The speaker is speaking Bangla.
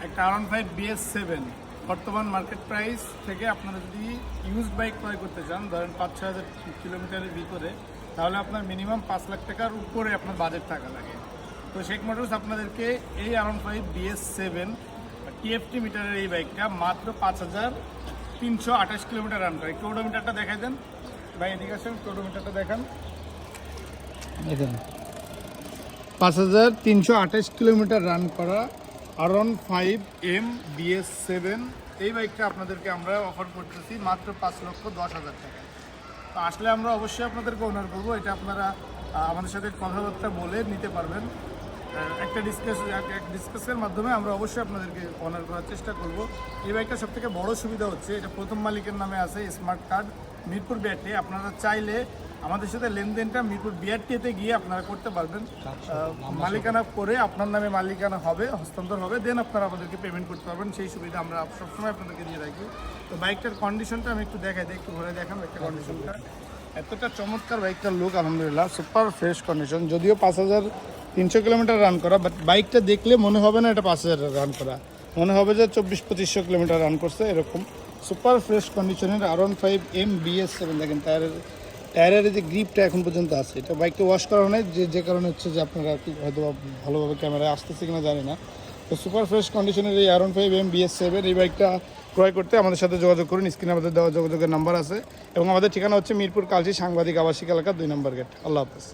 একটা R15 BS7 বর্তমান মার্কেট প্রাইস থেকে আপনারা যদি ইউজড বাইক ক্রয় করতে চান, ধরেন 5-6 হাজার কিলোমিটারের ভিতরে, তাহলে আপনার মিনিমাম 5 লাখ টাকার উপরে আপনার বাজেট থাকা লাগে। তো শেখ মোটরস আপনাদেরকে এই R15 BS7 TFT মিটারের এই বাইকটা মাত্র 5,328 কিলোমিটার রান করে। কিলোমিটারটা দেখাই দেন ভাই, এদিকে আসেন, কিলোমিটারটা দেখান। দেখেন 5,328 কিলোমিটার রান করা R15 BS7 এই বাইকটা আপনাদেরকে আমরা অফার করতেছি মাত্র 5,10,000 টাকা। তো আসলে আমরা অবশ্যই আপনাদেরকে অনার করবো, এটা আপনারা আমাদের সাথে কথাবার্তা বলে নিতে পারবেন। একটা ডিসকাসের মাধ্যমে আমরা অবশ্যই আপনাদেরকে অনার করার চেষ্টা করব। এই বাইকটার সবথেকে বড় সুবিধা হচ্ছে এটা প্রথম মালিকের নামে আছে, স্মার্ট কার্ড, মিরপুর বিআরটি। আপনারা চাইলে আমাদের সাথে লেনদেনটা মিরপুর বিআরটিতে গিয়ে আপনারা করতে পারবেন। মালিকানা করে আপনার নামে মালিকানা হবে, হস্তান্তর হবে, দেন আপনারা আমাদেরকে পেমেন্ট করতে পারবেন। সেই সুবিধা আমরা সবসময় আপনাদেরকে দিয়ে রাখি। তো বাইকটার কন্ডিশনটা আমি একটু দেখাই দিই, একটু ঘুরে দেখান বাইকটার কন্ডিশনটা। এতটা চমৎকার বাইকটার লুক, আলহামদুলিল্লাহ সুপার ফ্রেশ কন্ডিশন। যদিও 5,300 কিলোমিটার রান করা, বাট বাইকটা দেখলে মনে হবে না এটা 5,000 রান করা, মনে হবে যে 2400-2500 কিলোমিটার রান করছে এরকম সুপার ফ্রেশ কন্ডিশনের R15 BS7। দেখেন টায়ারের যে গ্রিপটা এখন পর্যন্ত আছে, এটা বাইকটা ওয়াশ করা নেই, যে কারণে হচ্ছে যে আপনারা আর কি হয়তো ভালোভাবে ক্যামেরায় আসতেছে কিনা জানি না। তো সুপার ফ্রেশ কন্ডিশনের এই R15 BS7 এই বাইকটা ক্রয় করতে আমাদের সাথে যোগাযোগ করুন। স্ক্রিনে আমাদের দেওয়া যোগাযোগের নাম্বার আছে এবং আমাদের ঠিকানা হচ্ছে মিরপুর কালচি সাংবাদিক আবাসিক এলাকা 2 নম্বর গেট। আল্লাহ হাফেজ।